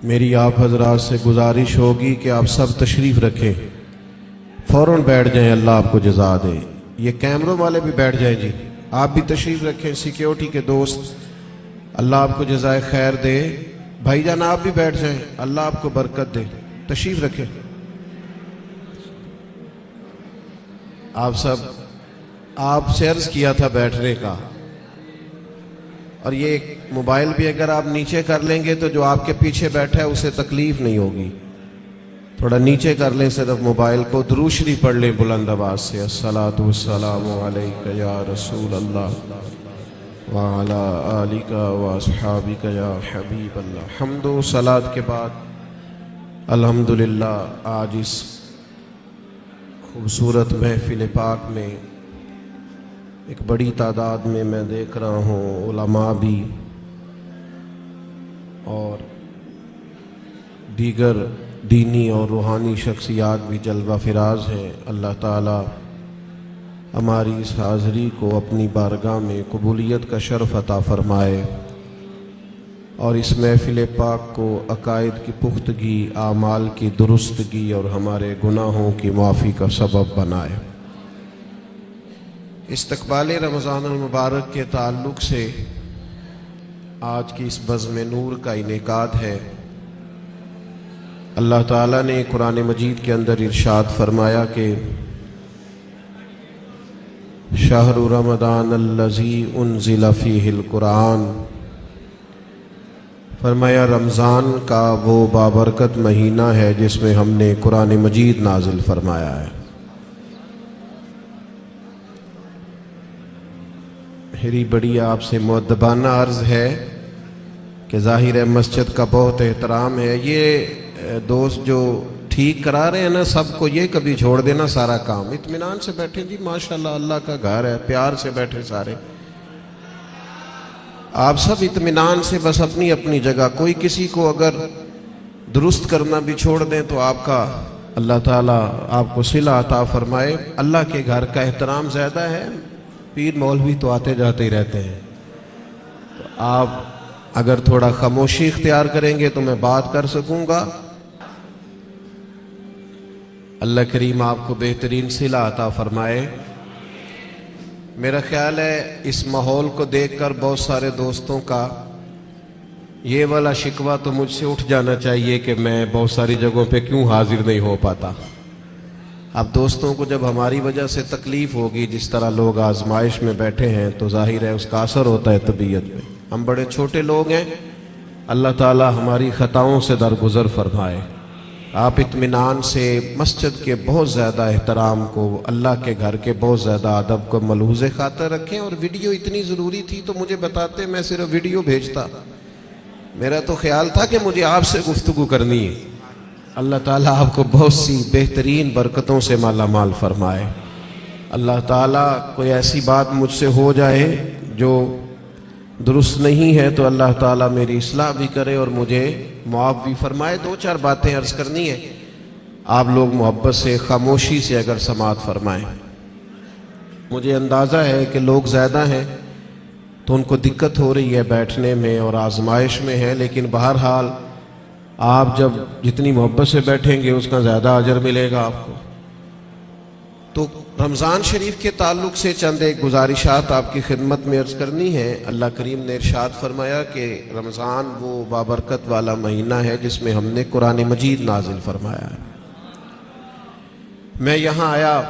میری آپ حضرات سے گزارش ہوگی کہ آپ سب تشریف رکھیں، فوراً بیٹھ جائیں، اللہ آپ کو جزا دے۔ یہ کیمروں والے بھی بیٹھ جائیں جی، آپ بھی تشریف رکھیں، سیکیورٹی کے دوست، اللہ آپ کو جزائے خیر دے۔ بھائی جان آپ بھی بیٹھ جائیں، اللہ آپ کو برکت دے، تشریف رکھیں۔ آپ سب، آپ سے عرض کیا تھا بیٹھنے کا، اور یہ موبائل بھی اگر آپ نیچے کر لیں گے تو جو آپ کے پیچھے بیٹھا ہے اسے تکلیف نہیں ہوگی، تھوڑا نیچے کر لیں صرف موبائل کو، درود شریف پڑھ لیں بلند آواز سے، الصلاۃ والسلام علیک یا رسول اللہ وعلی آلک واصحابک یا حبیب اللہ۔ حمد و صلاۃ کے بعد الحمدللہ آج اس خوبصورت محفل پاک میں ایک بڑی تعداد میں دیکھ رہا ہوں علماء بھی اور دیگر دینی اور روحانی شخصیات بھی جلوہ فراز ہیں۔ اللہ تعالی ہماری اس حاضری کو اپنی بارگاہ میں قبولیت کا شرف عطا فرمائے اور اس محفل پاک کو عقائد کی پختگی، اعمال کی درستگی اور ہمارے گناہوں کی معافی کا سبب بنائے۔ استقبال رمضان المبارک کے تعلق سے آج کی اس بزم نور کا انعقاد ہے۔ اللہ تعالیٰ نے قرآن مجید کے اندر ارشاد فرمایا کہ شہر رمضان الذی انزل فیہ القرآن، فرمایا رمضان کا وہ بابرکت مہینہ ہے جس میں ہم نے قرآن مجید نازل فرمایا ہے۔ میری بڑی آپ سے مؤدبانہ عرض ہے کہ ظاہر ہے مسجد کا بہت احترام ہے، یہ دوست جو ٹھیک کرا رہے ہیں نا سب کو، یہ کبھی چھوڑ دینا سارا کام، اطمینان سے بیٹھیں جی، ماشاءاللہ اللہ کا گھر ہے، پیار سے بیٹھے سارے، آپ سب اطمینان سے بس اپنی اپنی جگہ، کوئی کسی کو اگر درست کرنا بھی چھوڑ دیں تو آپ کا اللہ تعالیٰ آپ کو صلہ عطا فرمائے۔ اللہ کے گھر کا احترام زیادہ ہے، پیر مولوی تو آتے جاتے ہی رہتے ہیں، تو آپ اگر تھوڑا خاموشی اختیار کریں گے تو میں بات کر سکوں گا۔ اللہ کریم آپ کو بہترین صلہ عطا فرمائے۔ میرا خیال ہے اس ماحول کو دیکھ کر بہت سارے دوستوں کا یہ والا شکوہ تو مجھ سے اٹھ جانا چاہیے کہ میں بہت ساری جگہوں پہ کیوں حاضر نہیں ہو پاتا۔ اب دوستوں کو جب ہماری وجہ سے تکلیف ہوگی، جس طرح لوگ آزمائش میں بیٹھے ہیں، تو ظاہر ہے اس کا اثر ہوتا ہے طبیعت میں۔ ہم بڑے چھوٹے لوگ ہیں، اللہ تعالی ہماری خطاؤں سے درگزر فرمائے۔ آپ اطمینان سے مسجد کے بہت زیادہ احترام کو، اللہ کے گھر کے بہت زیادہ ادب کو ملحوظ خاطر رکھیں، اور ویڈیو اتنی ضروری تھی تو مجھے بتاتے، میں صرف ویڈیو بھیجتا، میرا تو خیال تھا کہ مجھے آپ سے گفتگو کرنی ہے۔ اللہ تعالیٰ آپ کو بہت سی بہترین برکتوں سے مالا مال فرمائے۔ اللہ تعالیٰ کوئی ایسی بات مجھ سے ہو جائے جو درست نہیں ہے تو اللہ تعالیٰ میری اصلاح بھی کرے اور مجھے معاف بھی فرمائے۔ دو چار باتیں عرض کرنی ہے، آپ لوگ محبت سے خاموشی سے اگر سماعت فرمائیں۔ مجھے اندازہ ہے کہ لوگ زیادہ ہیں تو ان کو دقت ہو رہی ہے بیٹھنے میں اور آزمائش میں ہے، لیکن بہرحال آپ جب جتنی محبت سے بیٹھیں گے اس کا زیادہ اجر ملے گا آپ کو۔ تو رمضان شریف کے تعلق سے چند ایک گزارشات آپ کی خدمت میں عرض کرنی ہے۔ اللہ کریم نے ارشاد فرمایا کہ رمضان وہ بابرکت والا مہینہ ہے جس میں ہم نے قرآن مجید نازل فرمایا ہے۔ میں یہاں آیا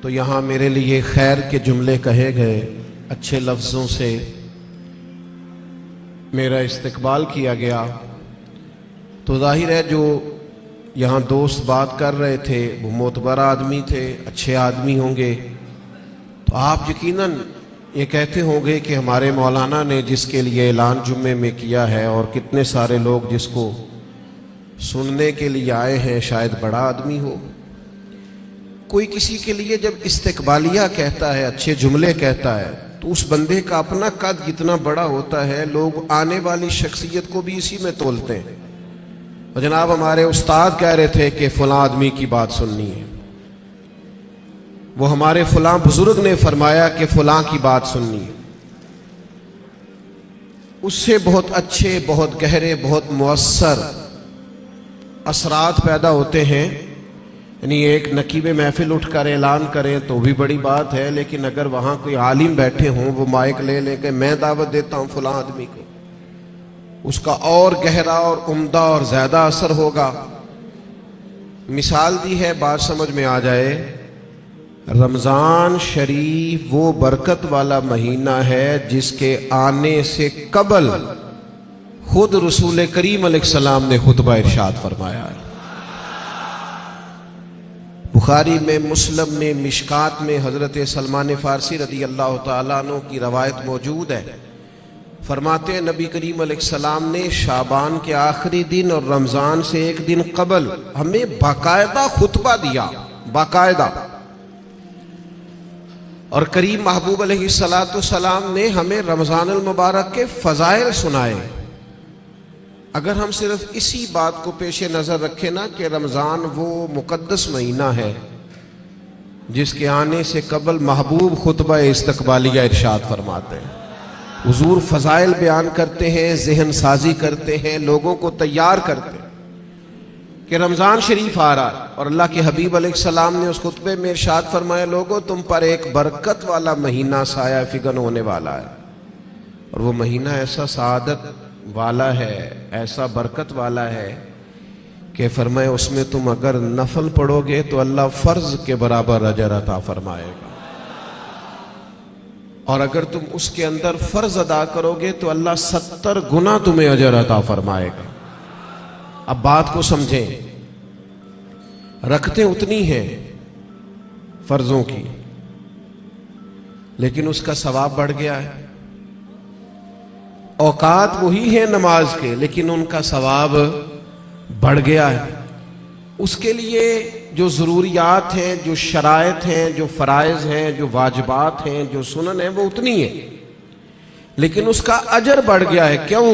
تو یہاں میرے لیے خیر کے جملے کہے گئے، اچھے لفظوں سے میرا استقبال کیا گیا، تو ظاہر ہے جو یہاں دوست بات کر رہے تھے وہ معتبر آدمی تھے، اچھے آدمی ہوں گے، تو آپ یقیناً یہ کہتے ہوں گے کہ ہمارے مولانا نے جس کے لیے اعلان جمعے میں کیا ہے اور کتنے سارے لوگ جس کو سننے کے لیے آئے ہیں شاید بڑا آدمی ہو۔ کوئی کسی کے لیے جب استقبالیہ کہتا ہے، اچھے جملے کہتا ہے، تو اس بندے کا اپنا قد کتنا بڑا ہوتا ہے، لوگ آنے والی شخصیت کو بھی اسی میں تولتے ہیں۔ اور جناب ہمارے استاد کہہ رہے تھے کہ فلاں آدمی کی بات سننی ہے، وہ ہمارے فلاں بزرگ نے فرمایا کہ فلاں کی بات سننی ہے۔ اس سے بہت اچھے، بہت گہرے، بہت مؤثر اثرات پیدا ہوتے ہیں. یعنی ایک نقیب محفل اٹھ کر اعلان کریں تو بھی بڑی بات ہے، لیکن اگر وہاں کوئی عالم بیٹھے ہوں، وہ مائک لے لے کے میں دعوت دیتا ہوں فلاں آدمی کو، اس کا اور گہرا اور عمدہ اور زیادہ اثر ہوگا. مثال دی ہے، بات سمجھ میں آ جائے. رمضان شریف وہ برکت والا مہینہ ہے جس کے آنے سے قبل خود رسول کریم علیہ السلام نے خطبہ ارشاد فرمایا ہے. بخاری میں، مسلم میں، مشکات میں حضرت سلمان فارسی رضی اللہ تعالیٰ عنہ کی روایت موجود ہے. فرماتے ہیں نبی کریم علیہ السلام نے شعبان کے آخری دن اور رمضان سے ایک دن قبل ہمیں باقاعدہ خطبہ دیا، باقاعدہ. اور کریم محبوب علیہ السلام نے ہمیں رمضان المبارک کے فضائل سنائے. اگر ہم صرف اسی بات کو پیش نظر رکھیں نا کہ رمضان وہ مقدس مہینہ ہے جس کے آنے سے قبل محبوب خطبہ استقبالیہ ارشاد فرماتے ہیں، حضور فضائل بیان کرتے ہیں، ذہن سازی کرتے ہیں، لوگوں کو تیار کرتے ہیں کہ رمضان شریف آ رہا ہے. اور اللہ کے حبیب علیہ السلام نے اس خطبے میں ارشاد فرمایا، لوگوں تم پر ایک برکت والا مہینہ سایہ فگن ہونے والا ہے. اور وہ مہینہ ایسا سعادت والا ہے، ایسا برکت والا ہے کہ فرمایا اس میں تم اگر نفل پڑھو گے تو اللہ فرض کے برابر اجر عطا فرمائے گا، اور اگر تم اس کے اندر فرض ادا کرو گے تو اللہ 70 گنا تمہیں اجر عطا فرمائے گا. اب بات کو سمجھیں، رکھتے اتنی ہیں فرضوں کی، لیکن اس کا ثواب بڑھ گیا ہے. اوقات وہی ہیں نماز کے، لیکن ان کا ثواب بڑھ گیا ہے. اس کے لیے جو ضروریات ہیں، جو شرائط ہیں، جو فرائض ہیں، جو واجبات ہیں، جو سنن ہیں، وہ اتنی ہیں، لیکن اس کا اجر بڑھ گیا ہے. کیوں؟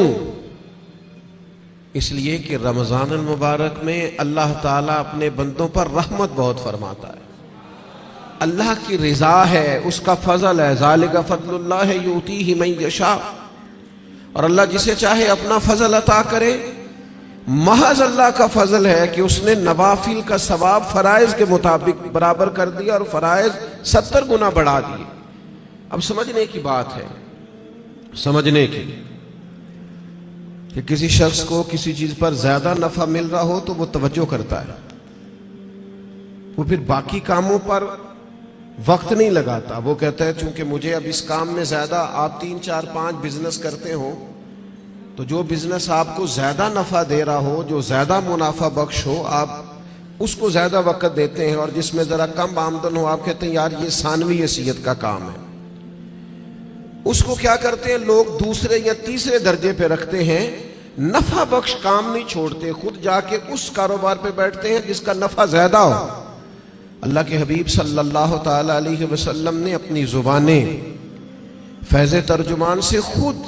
اس لیے کہ رمضان المبارک میں اللہ تعالیٰ اپنے بندوں پر رحمت بہت فرماتا ہے. اللہ کی رضا ہے، اس کا فضل ہے. ذالک فضل اللہ یؤتیہ من یشاء. اور اللہ جسے چاہے اپنا فضل عطا کرے. محض اللہ کا فضل ہے کہ اس نے نوافل کا ثواب فرائض کے مطابق برابر کر دیا اور فرائض 70 گنا بڑھا دیے. اب سمجھنے کی بات ہے، سمجھنے کی، کہ کسی شخص کو کسی چیز پر زیادہ نفع مل رہا ہو تو وہ توجہ کرتا ہے، وہ پھر باقی کاموں پر وقت نہیں لگاتا. وہ کہتا ہے چونکہ مجھے اب اس کام میں زیادہ، آپ 3 4 5 بزنس کرتے ہو تو جو بزنس آپ کو زیادہ نفع دے رہا ہو، جو زیادہ منافع بخش ہو، آپ اس کو زیادہ وقت دیتے ہیں، اور جس میں ذرا کم آمدن ہو آپ کہتے ہیں یار یہ ثانوی حیثیت کا کام ہے. اس کو کیا کرتے ہیں لوگ دوسرے یا تیسرے درجے پہ رکھتے ہیں، نفع بخش کام نہیں چھوڑتے، خود جا کے اس کاروبار پہ بیٹھتے ہیں جس کا نفع زیادہ ہو. اللہ کے حبیب صلی اللہ تعالی علیہ وسلم نے اپنی زبانیں فیض ترجمان سے خود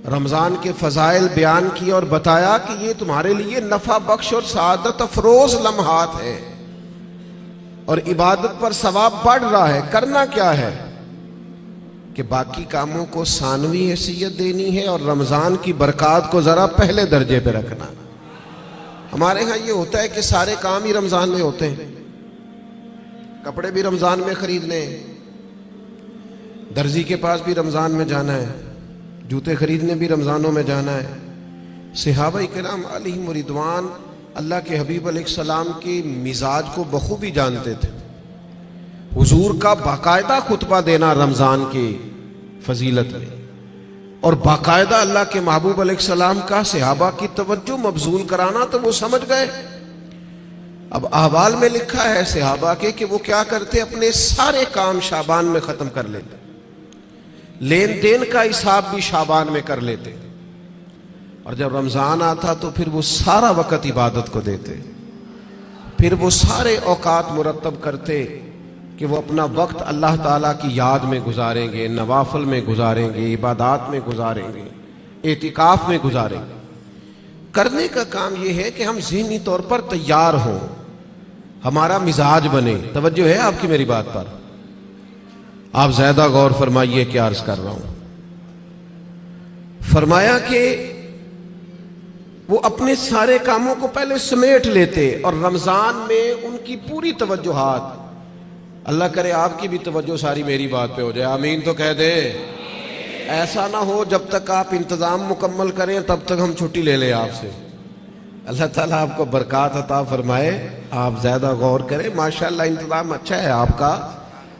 رمضان کے فضائل بیان کیے اور بتایا کہ یہ تمہارے لیے نفع بخش اور سعادت افروز لمحات ہیں، اور عبادت پر ثواب بڑھ رہا ہے. کرنا کیا ہے کہ باقی کاموں کو ثانوی حیثیت دینی ہے اور رمضان کی برکات کو ذرا پہلے درجے پہ رکھنا. ہمارے ہاں یہ ہوتا ہے کہ سارے کام ہی رمضان میں ہوتے ہیں، کپڑے بھی رمضان میں خرید لیں، درزی کے پاس بھی رمضان میں جانا ہے، جوتے خریدنے بھی رمضانوں میں جانا ہے. صحابہ کرام علیہم رضوان اللہ کے حبیب علیہ السلام کی مزاج کو بخوبی جانتے تھے. حضور کا باقاعدہ خطبہ دینا رمضان کی فضیلت میں، اور باقاعدہ اللہ کے محبوب علیہ السلام کا صحابہ کی توجہ مبذول کرانا، تو وہ سمجھ گئے. اب احوال میں لکھا ہے صحابہ کے کہ وہ کیا کرتے، اپنے سارے کام شعبان میں ختم کر لیتے، لین دین کا حساب بھی شعبان میں کر لیتے، اور جب رمضان آتا تو پھر وہ سارا وقت عبادت کو دیتے. پھر وہ سارے اوقات مرتب کرتے کہ وہ اپنا وقت اللہ تعالیٰ کی یاد میں گزاریں گے، نوافل میں گزاریں گے، عبادات میں گزاریں گے، اعتکاف میں گزاریں گے. کرنے کا کام یہ ہے کہ ہم ذہنی طور پر تیار ہوں، ہمارا مزاج بنے. توجہ ہے آپ کی میری بات پر؟ آپ زیادہ غور فرمائیے کیا عرض کر رہا ہوں. فرمایا کہ وہ اپنے سارے کاموں کو پہلے سمیٹ لیتے اور رمضان میں ان کی پوری توجہات، اللہ کرے آپ کی بھی توجہ ساری میری بات پہ ہو جائے، آمین تو کہہ دے۔ ایسا نہ ہو جب تک آپ انتظام مکمل کریں تب تک ہم چھٹی لے لیں آپ سے۔ اللہ تعالیٰ آپ کو برکات عطا فرمائے، آپ زیادہ غور کریں، ماشاءاللہ انتظام اچھا ہے آپ کا،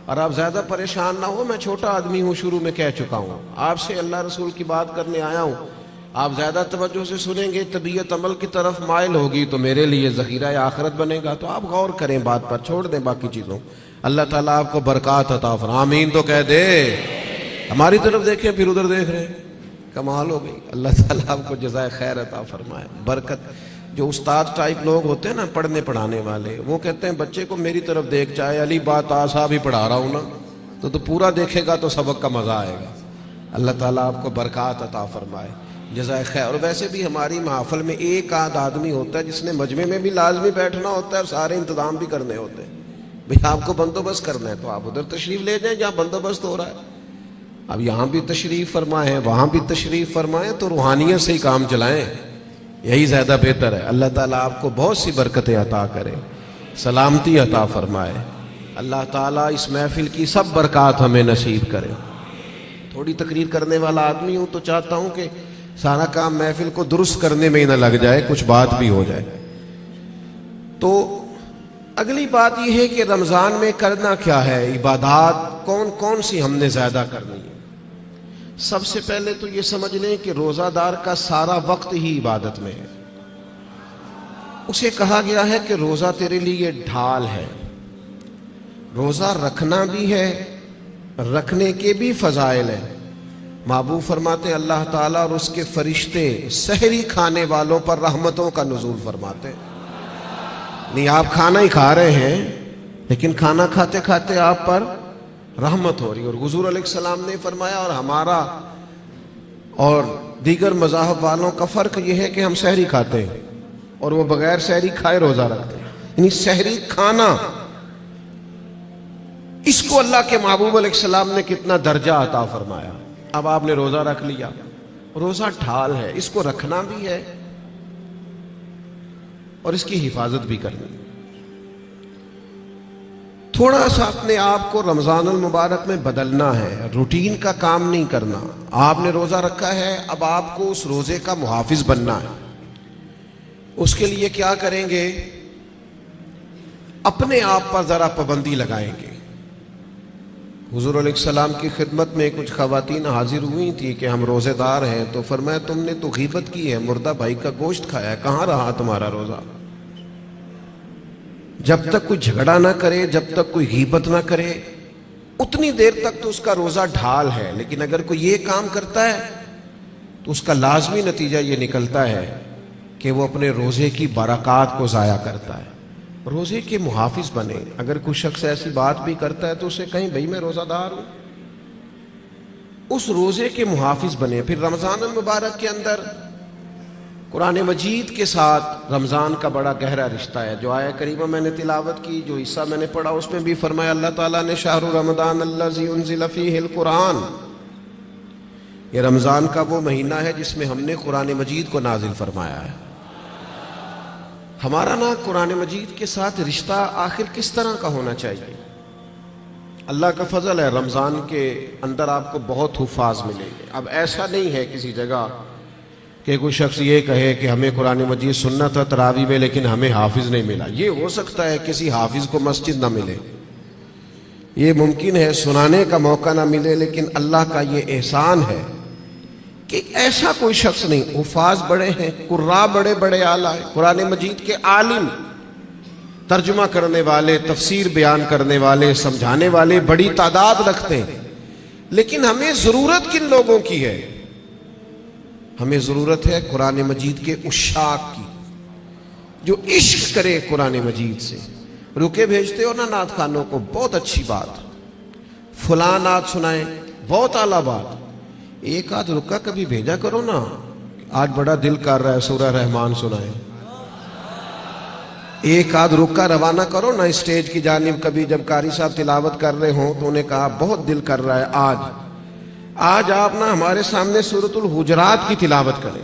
اور آپ زیادہ پریشان نہ ہو، میں چھوٹا آدمی ہوں، شروع میں کہہ چکا ہوں، آپ سے اللہ رسول کی بات کرنے آیا ہوں، آپ زیادہ توجہ سے سنیں گے، طبیعت عمل کی طرف مائل ہوگی تو میرے لیے ذخیرہ آخرت بنے گا، تو آپ غور کریں بات پر، چھوڑ دیں باقی چیزوں۔ اللہ تعالیٰ آپ کو برکات عطا فرمائے، آمین تو کہہ دے۔ ہماری طرف دیکھیں پھر ادھر دیکھ رہے ہیں، کمال ہو گئی۔ اللہ تعالیٰ آپ کو جزائے خیر عطا فرمائے، برکت۔ جو استاد ٹائپ لوگ ہوتے ہیں نا، پڑھنے پڑھانے والے، وہ کہتے ہیں بچے کو میری طرف دیکھ، چاہے علی بات آسا بھی پڑھا رہا ہوں نا تو پورا دیکھے گا تو سبق کا مزہ آئے گا۔ اللہ تعالیٰ آپ کو برکات عطا فرمائے، جزائے خیر۔ اور ویسے بھی ہماری محفل میں ایک آدھ آدمی ہوتا ہے جس نے مجمع میں بھی لازمی بیٹھنا ہوتا ہے اور سارے انتظام بھی کرنے ہوتے ہیں۔ بھئی آپ کو بندوبست کرنا ہے تو آپ ادھر تشریف لے جائیں جہاں بندوبست ہو رہا ہے۔ اب یہاں بھی تشریف فرمائیں، وہاں بھی تشریف فرمائیں، تو روحانیت سے ہی کام چلائیں، یہی زیادہ بہتر ہے۔ اللہ تعالیٰ آپ کو بہت سی برکتیں عطا کرے، سلامتی عطا فرمائے۔ اللہ تعالیٰ اس محفل کی سب برکات ہمیں نصیب کرے۔ تھوڑی تقریر کرنے والا آدمی ہوں تو چاہتا ہوں کہ سارا کام محفل کو درست کرنے میں ہی نہ لگ جائے، کچھ بات بھی ہو جائے۔ تو اگلی بات یہ ہے کہ رمضان میں کرنا کیا ہے، عبادات کون کون سی ہم نے زیادہ کرنی ہے۔ سب سے پہلے تو یہ سمجھ لیں کہ روزہ دار کا سارا وقت ہی عبادت میں ہے۔ اسے کہا گیا ہے کہ روزہ تیرے لیے ڈھال ہے، روزہ رکھنا بھی ہے، رکھنے کے بھی فضائل ہیں۔ محبوب فرماتے اللہ تعالیٰ اور اس کے فرشتے سحری کھانے والوں پر رحمتوں کا نزول فرماتے ہیں۔ نہیں، آپ کھانا ہی کھا رہے ہیں لیکن کھانا کھاتے کھاتے آپ پر رحمت ہو رہی ہے۔ اور حضور علیہ السلام نے فرمایا، اور ہمارا اور دیگر مذاہب والوں کا فرق یہ ہے کہ ہم سحری کھاتے ہیں اور وہ بغیر سحری کھائے روزہ رکھتے ہیں، یعنی سحری کھانا، اس کو اللہ کے محبوب علیہ السلام نے کتنا درجہ عطا فرمایا۔ اب آپ نے روزہ رکھ لیا، روزہ ڈھال ہے، اس کو رکھنا بھی ہے اور اس کی حفاظت بھی کرنی ہے۔ تھوڑا سا اپنے آپ کو رمضان المبارک میں بدلنا ہے، روٹین کا کام نہیں کرنا۔ آپ نے روزہ رکھا ہے، اب آپ کو اس روزے کا محافظ بننا ہے۔ اس کے لیے کیا کریں گے؟ اپنے آپ پر ذرا پابندی لگائیں گے۔ حضور علیہ السلام کی خدمت میں کچھ خواتین حاضر ہوئی تھی کہ ہم روزے دار ہیں، تو فرمایا تم نے تو غیبت کی ہے، مردہ بھائی کا گوشت کھایا ہے، کہاں رہا تمہارا روزہ؟ جب تک کوئی جھگڑا نہ کرے، جب تک کوئی غیبت نہ کرے، اتنی دیر تک تو اس کا روزہ ڈھال ہے۔ لیکن اگر کوئی یہ کام کرتا ہے تو اس کا لازمی نتیجہ یہ نکلتا ہے کہ وہ اپنے روزے کی برکات کو ضائع کرتا ہے۔ روزے کے محافظ بنے۔ اگر کوئی شخص ایسی بات بھی کرتا ہے تو اسے کہیں بھئی میں روزہ دار ہوں، اس روزے کے محافظ بنے۔ پھر رمضان المبارک کے اندر قرآن مجید کے ساتھ رمضان کا بڑا گہرا رشتہ ہے۔ جو آیہ کریمہ میں نے تلاوت کی، جو حصہ میں نے پڑھا، اس میں بھی فرمایا اللہ تعالیٰ نے شہر رمضان الذی انزل فیہ القرآن، یہ رمضان کا وہ مہینہ ہے جس میں ہم نے قرآن مجید کو نازل فرمایا ہے۔ ہمارا نا قرآن مجید کے ساتھ رشتہ آخر کس طرح کا ہونا چاہیے؟ اللہ کا فضل ہے، رمضان کے اندر آپ کو بہت حفاظ ملیں گے۔ اب ایسا نہیں ہے کسی جگہ کہ کوئی شخص یہ کہے کہ ہمیں قرآن مجید سننا تھا تراویح میں لیکن ہمیں حافظ نہیں ملا۔ یہ ہو سکتا ہے کسی حافظ کو مسجد نہ ملے، یہ ممکن ہے سنانے کا موقع نہ ملے، لیکن اللہ کا یہ احسان ہے کہ ایسا کوئی شخص نہیں۔ حفاظ بڑے ہیں، قراء بڑے بڑے اعلیٰ ہیں، قرآن مجید کے عالم، ترجمہ کرنے والے، تفسیر بیان کرنے والے، سمجھانے والے بڑی تعداد رکھتے ہیں۔ لیکن ہمیں ضرورت کن لوگوں کی ہے؟ ہمیں ضرورت ہے قرآن مجید کے عشاق کی، جو عشق کرے قرآن مجید سے۔ رکے بھیجتے ہو نا نعت خوانوں کو، بہت اچھی بات، فلاں نعت سنائیں، بہت اعلیٰ بات، ایک آدھ رکا کبھی بھیجا کرو نا، آج بڑا دل کر رہا ہے سورہ رحمان سنائیں، ایک آدھ رکا روانہ کرو نا اسٹیج کی جانب۔ کبھی جب قاری صاحب تلاوت کر رہے ہوں تو انہیں کہا بہت دل کر رہا ہے آج آج آپ نا ہمارے سامنے سورۃ الحجرات کی تلاوت کریں.